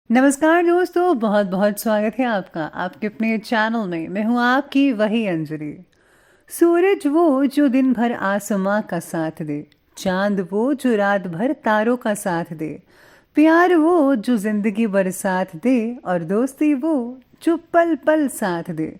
नमस्कार दोस्तों, बहुत बहुत स्वागत है आपका आपके अपने चैनल में। मैं हूँ आपकी वही अंजलि। सूरज वो जो दिन भर आसमां का साथ दे, चांद वो जो रात भर तारों का साथ दे, प्यार वो जो जिंदगी भर साथ दे, और दोस्ती वो जो पल पल साथ दे।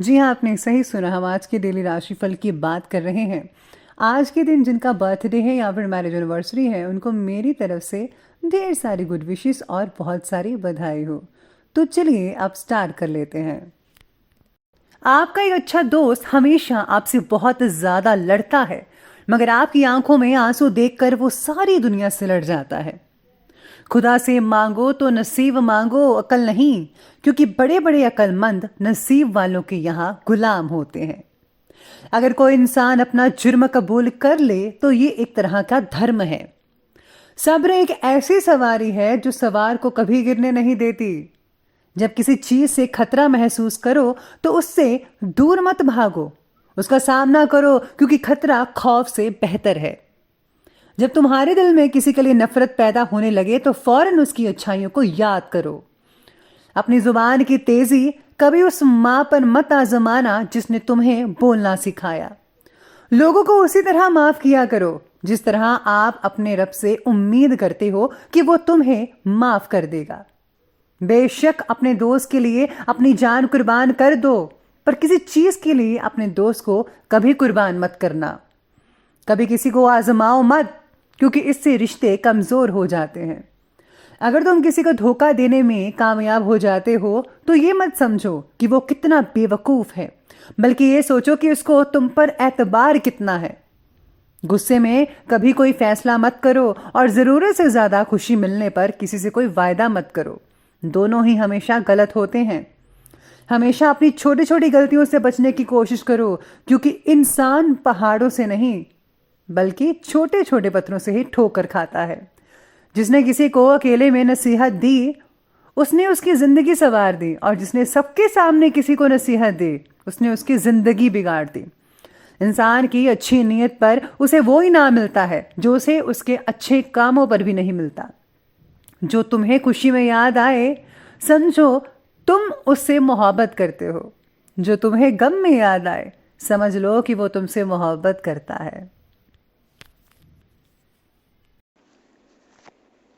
जी हाँ, आपने सही सुना। हम आज के डेली राशिफल की बात कर रहे हैं। आज के दिन जिनका बर्थडे है या फिर मैरिज एनिवर्सरी है, उनको मेरी तरफ से ढेर सारी गुड विशेस और बहुत सारी बधाई हो। तो चलिए अब स्टार्ट कर लेते हैं। आपका एक अच्छा दोस्त हमेशा आपसे बहुत ज्यादा लड़ता है, मगर आपकी आंखों में आंसू देखकर वो सारी दुनिया से लड़ जाता है। खुदा से मांगो तो नसीब मांगो, अकल नहीं, क्योंकि बड़े बड़े अकलमंद नसीब वालों के यहाँ गुलाम होते हैं। अगर कोई इंसान अपना जुर्म कबूल कर ले तो ये एक तरह का धर्म है। सब्र एक ऐसी सवारी है जो सवार को कभी गिरने नहीं देती। जब किसी चीज से खतरा महसूस करो तो उससे दूर मत भागो, उसका सामना करो, क्योंकि खतरा खौफ से बेहतर है। जब तुम्हारे दिल में किसी के लिए नफरत पैदा होने लगे तो फौरन उसकी अच्छाइयों को याद करो। अपनी जुबान की तेजी कभी उस मां पर मत आजमाना जिसने तुम्हें बोलना सिखाया। लोगों को उसी तरह माफ किया करो जिस तरह आप अपने रब से उम्मीद करते हो कि वो तुम्हें माफ कर देगा। बेशक अपने दोस्त के लिए अपनी जान कुर्बान कर दो, पर किसी चीज के लिए अपने दोस्त को कभी कुर्बान मत करना। कभी किसी को आजमाओ मत, क्योंकि इससे रिश्ते कमजोर हो जाते हैं। अगर तुम किसी को धोखा देने में कामयाब हो जाते हो तो ये मत समझो कि वो कितना बेवकूफ है, बल्कि ये सोचो कि उसको तुम पर एतबार कितना है। गुस्से में कभी कोई फैसला मत करो, और जरूरत से ज्यादा खुशी मिलने पर किसी से कोई वायदा मत करो। दोनों ही हमेशा गलत होते हैं। हमेशा अपनी छोटी छोटी गलतियों से बचने की कोशिश करो, क्योंकि इंसान पहाड़ों से नहीं बल्कि छोटे छोटे पत्थरों से ही ठोकर खाता है। जिसने किसी को अकेले में नसीहत दी उसने उसकी जिंदगी संवार दी, और जिसने सबके सामने किसी को नसीहत दी उसने उसकी जिंदगी बिगाड़ दी। इंसान की अच्छी नीयत पर उसे वो इनाम मिलता है जो उसे उसके अच्छे कामों पर भी नहीं मिलता। जो तुम्हें खुशी में याद आए, समझो तुम उससे मोहब्बत करते हो। जो तुम्हें गम में याद आए, समझ लो कि वो तुमसे मोहब्बत करता है।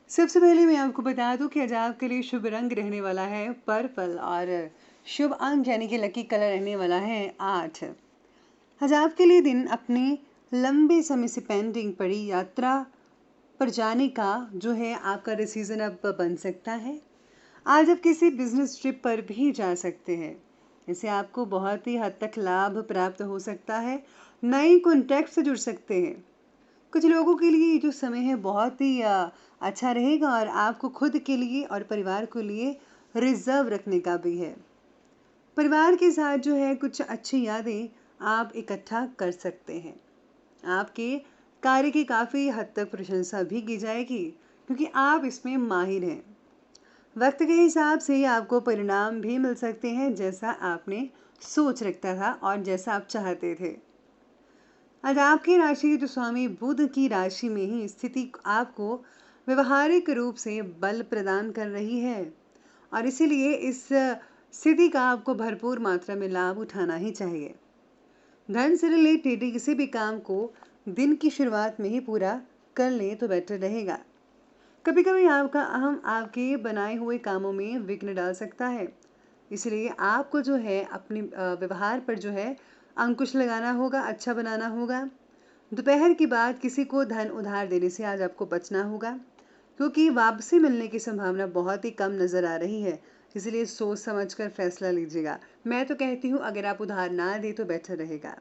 सबसे पहले मैं आपको बता दूं कि आज आपके लिए शुभ रंग रहने वाला है पर्पल, और शुभ अंक यानी कि लकी कलर रहने वाला है 8। आज आपके लिए दिन अपनी लंबे समय से पेंडिंग पड़ी यात्रा पर जाने का जो है आपका डिसीजन अब बन सकता है। आज आप किसी बिजनेस ट्रिप पर भी जा सकते हैं। इससे आपको बहुत ही हद तक लाभ प्राप्त हो सकता है। नए कॉन्टैक्ट से जुड़ सकते हैं। कुछ लोगों के लिए ये जो समय है बहुत ही अच्छा रहेगा, और आपको खुद के लिए और परिवार के लिए रिजर्व रखने का भी है। परिवार के साथ जो है कुछ अच्छी यादें आप इकट्ठा कर सकते हैं। आपके कार्य की काफ़ी हद तक प्रशंसा भी की जाएगी, क्योंकि आप इसमें माहिर हैं। वक्त के हिसाब से आपको परिणाम भी मिल सकते हैं, जैसा आपने सोच रखा था और जैसा आप चाहते थे। आज आपकी राशि के जो स्वामी बुध की राशि में ही स्थिति आपको व्यवहारिक रूप से बल प्रदान कर रही है, और इसीलिए इस स्थिति का आपको भरपूर मात्रा में लाभ उठाना ही चाहिए। धन से रिलेटेड किसी भी काम को दिन की शुरुआत में ही पूरा कर लें तो बेटर रहेगा। कभी कभी आपका अहम आपके बनाए हुए कामों में विघ्न डाल सकता है, इसलिए आपको जो है अपने व्यवहार पर जो है अंकुश लगाना होगा, अच्छा बनाना होगा। दोपहर के बाद किसी को धन उधार देने से आज आपको बचना होगा, क्योंकि वापसी मिलने की संभावना बहुत ही कम नज़र आ रही है। इसलिए सोच समझकर फैसला लीजिएगा। मैं तो कहती हूँ अगर आप उधार ना दे तो बेटर रहेगा।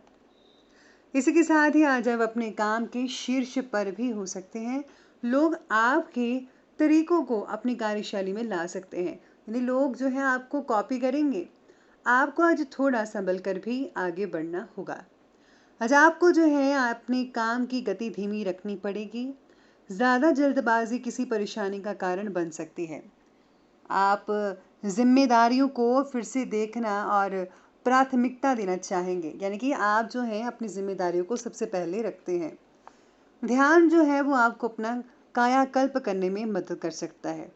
इसी के साथ ही आज आप अपने काम के शीर्ष पर भी हो सकते हैं। लोग आपके तरीकों को अपनी कार्यशैली में ला सकते हैं, यानी लोग जो है आपको कॉपी करेंगे। आपको आज थोड़ा संभल कर भी आगे बढ़ना होगा। आज आपको जो है अपने काम की गति धीमी रखनी पड़ेगी। ज़्यादा जल्दबाजी किसी परेशानी का कारण बन सकती है। आप जिम्मेदारियों को फिर से देखना और प्राथमिकता देना चाहेंगे, यानी कि आप जो है अपनी जिम्मेदारियों को सबसे पहले रखते हैं। ध्यान जो है वो आपको अपना कायाकल्प करने में मदद कर सकता है।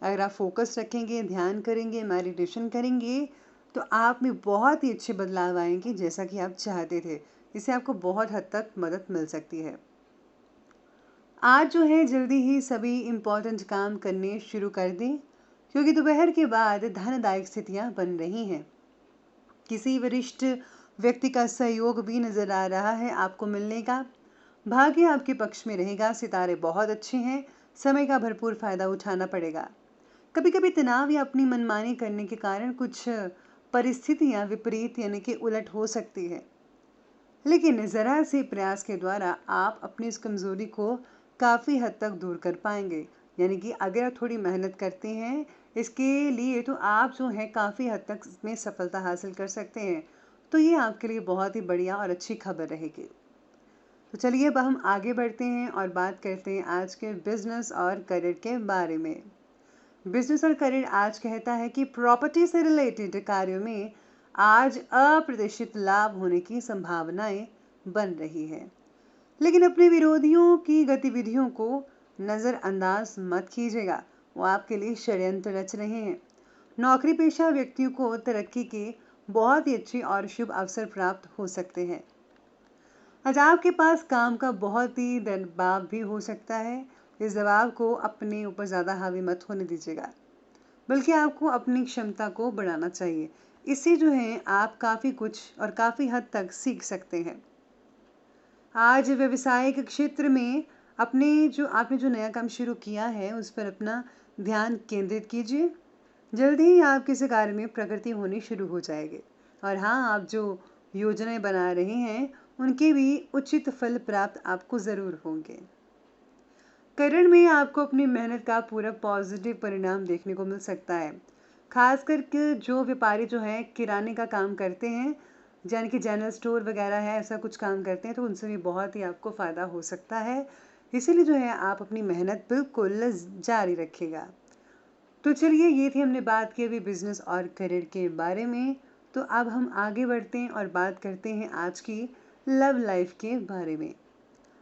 अगर आप फोकस रखेंगे, ध्यान करेंगे, मेडिटेशन करेंगे, तो आप में बहुत ही अच्छे बदलाव आएंगे जैसा कि आप चाहते थे। इससे आपको बहुत हद तक मदद मिल सकती है। आज जो है जल्दी ही सभी इम्पोर्टेंट काम करने शुरू कर दें, क्योंकि दोपहर के बाद धनदायक स्थितियां बन रही हैं। किसी वरिष्ठ व्यक्ति का सहयोग भी नजर आ रहा है आपको मिलने का। भाग्य आपके पक्ष में रहेगा, सितारे बहुत अच्छे हैं, समय का भरपूर फायदा उठाना पड़ेगा। कभी कभी तनाव या अपनी मनमानी करने के कारण कुछ परिस्थितियां विपरीत यानी कि उलट हो सकती है, लेकिन ज़रा से प्रयास के द्वारा आप अपनी इस कमज़ोरी को काफ़ी हद तक दूर कर पाएंगे। यानी कि अगर आप थोड़ी मेहनत करते हैं इसके लिए, तो आप जो है काफ़ी हद तक इसमें सफलता हासिल कर सकते हैं। तो ये आपके लिए बहुत ही बढ़िया और अच्छी खबर रहेगी। तो चलिए अब हम आगे बढ़ते हैं और बात करते हैं आज के बिजनेस और करियर के बारे में। बिजनेस और करियर आज कहता है कि प्रॉपर्टी से रिलेटेड कार्यों में आज अप्रत्याशित लाभ होने की संभावनाएं बन रही है, लेकिन अपने विरोधियों की गतिविधियों को नज़रअंदाज मत कीजिएगा, वो आपके लिए षड्यंत्र रच रहे हैं। नौकरी पेशा व्यक्तियों को तरक्की के बहुत ही अच्छे और शुभ अवसर प्राप्त हो सकते हैं। आज आपके पास काम का बहुत ही दबाव भी हो सकता है। इस दबाव को अपने ऊपर ज़्यादा हावी मत होने दीजिएगा, बल्कि आपको अपनी क्षमता को बढ़ाना चाहिए। इससे जो है आप काफ़ी कुछ और काफ़ी हद तक सीख सकते हैं। आज व्यवसायिक क्षेत्र में आपने जो नया काम शुरू किया है उस पर अपना ध्यान केंद्रित कीजिए। जल्दी ही आपके इस कार्य में प्रगति होनी शुरू हो जाएगी। और हाँ, आप जो योजनाएं बना रहे हैं उनके भी उचित फल प्राप्त आपको ज़रूर होंगे। करियर में आपको अपनी मेहनत का पूरा पॉजिटिव परिणाम देखने को मिल सकता है। खास करके जो व्यापारी जो हैं किराने का काम करते हैं, यानी कि जनरल स्टोर वगैरह है, ऐसा कुछ काम करते हैं, तो उनसे भी बहुत ही आपको फ़ायदा हो सकता है। इसीलिए जो है आप अपनी मेहनत बिल्कुल जारी रखिएगा। तो चलिए, ये थी हमने बात की अभी बिजनेस और करियर के बारे में। तो अब हम आगे बढ़ते हैं और बात करते हैं आज की लव लाइफ के बारे में।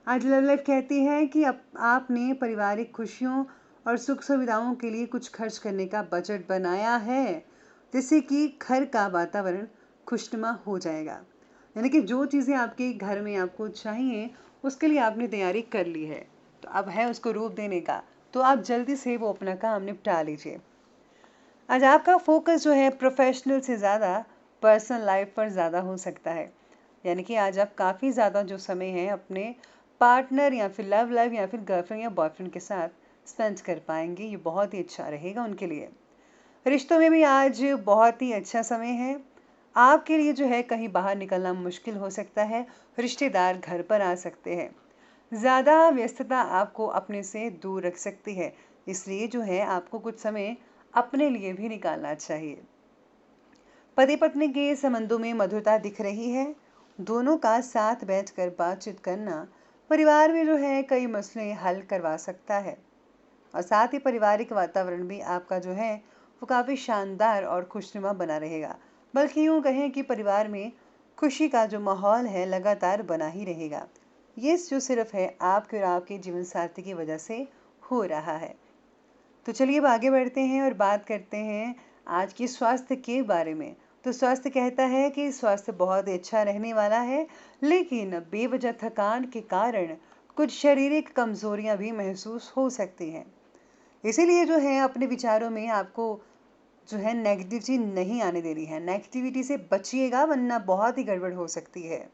आज लव लाइफ कहती है कि आपने पारिवारिक खुशियों और सुख सुविधाओं के लिए कुछ खर्च करने का बजट बनाया है, जिससे कि घर का वातावरण खुशनुमा हो जाएगा। यानी कि जो चीज़ें आपके घर में आपको चाहिए उसके लिए आपने तैयारी कर ली है, तो अब है उसको रूप देने का। तो आप जल्दी से वो अपना काम निपटा लीजिए। आज आपका फोकस जो है प्रोफेशनल से ज़्यादा पर्सनल लाइफ पर ज़्यादा हो सकता है। यानी कि आज आप काफ़ी ज़्यादा जो समय है अपने पार्टनर या फिर लव लाइफ या फिर गर्लफ्रेंड या बॉयफ्रेंड के साथ स्पेंड कर पाएंगे। ये बहुत ही अच्छा रहेगा उनके लिए। रिश्तों में भी आज बहुत ही अच्छा समय है। आपके लिए जो है कहीं बाहर निकलना मुश्किल हो सकता है, रिश्तेदार घर पर आ सकते हैं। ज़्यादा व्यस्तता आपको अपने से दूर रख सकती है, इसलिए जो है आपको कुछ समय अपने लिए भी निकालना चाहिए। पति पत्नी के संबंधों में मधुरता दिख रही है। दोनों का साथ बैठकर बातचीत करना परिवार में जो है कई मसले हल करवा सकता है। और साथ ही पारिवारिक वातावरण भी आपका जो है वो काफ़ी शानदार और खुशनुमा बना रहेगा। बल्कि यूँ कहें कि परिवार में खुशी का जो माहौल है लगातार बना ही रहेगा। ये जो सिर्फ है आपके और आपके जीवन साथी की वजह से हो रहा है। तो चलिए अब आगे बढ़ते हैं और बात करते हैं आज की स्वास्थ्य के बारे में। तो स्वास्थ्य कहता है कि स्वास्थ्य बहुत अच्छा रहने वाला है, लेकिन बेवजह थकान के कारण कुछ शारीरिक कमजोरियां भी महसूस हो सकती हैं। इसीलिए जो है अपने विचारों में आपको जो है नेगेटिविटी नहीं आने देनी है। नेगेटिविटी से बचिएगा, वरना बहुत ही गड़बड़ हो सकती है।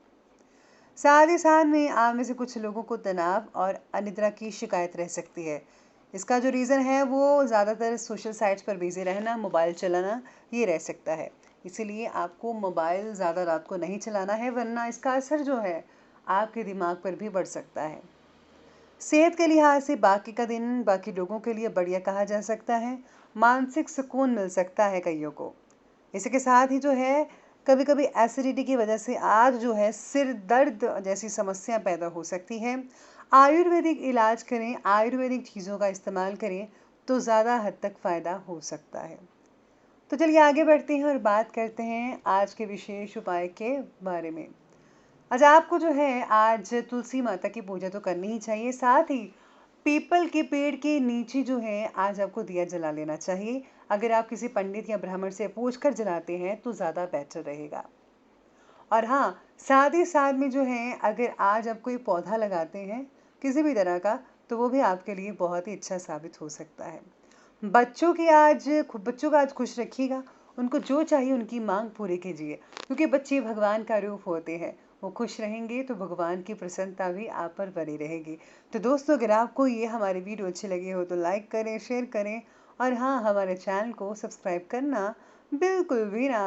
साथ ही साथ में आप में से कुछ लोगों को तनाव और अनिद्रा की शिकायत रह सकती है। इसका जो रीज़न है वो ज़्यादातर सोशल साइट्स पर बिजी रहना, मोबाइल चलाना, ये रह सकता है। इसीलिए आपको मोबाइल ज़्यादा रात को नहीं चलाना है, वरना इसका असर जो है आपके दिमाग पर भी बढ़ सकता है। सेहत के लिहाज से बाकी का दिन बाकी लोगों के लिए बढ़िया कहा जा सकता है। मानसिक सुकून मिल सकता है कईयों को। इसी के साथ ही जो है कभी कभी एसिडिटी की वजह से आज जो है सिर दर्द जैसी समस्या पैदा हो सकती है। आयुर्वेदिक इलाज करें, आयुर्वेदिक चीज़ों का इस्तेमाल करें, तो ज़्यादा हद तक फ़ायदा हो सकता है। तो चलिए आगे बढ़ते हैं और बात करते हैं आज के विशेष उपाय के बारे में। आज आपको जो है आज तुलसी माता की पूजा तो करनी ही चाहिए। साथ ही पीपल के पेड़ के नीचे जो है आज आपको दिया जला लेना चाहिए। अगर आप किसी पंडित या ब्राह्मण से पूछ कर जलाते हैं तो ज़्यादा बेटर रहेगा। और हाँ, साथ ही साथ में जो है अगर आज आप कोई पौधा लगाते हैं किसी भी तरह का, तो वो भी आपके लिए बहुत ही अच्छा साबित हो सकता है। बच्चों का आज खुश रखिएगा। उनको जो चाहिए उनकी मांग पूरी कीजिए, क्योंकि बच्चे भगवान का रूप होते हैं। वो खुश रहेंगे तो भगवान की प्रसन्नता भी आप पर बनी रहेगी। तो दोस्तों, अगर आपको ये हमारे वीडियो अच्छे लगे हो तो लाइक करें, शेयर करें और हाँ, हमारे चैनल को सब्सक्राइब करना बिल्कुल भी ना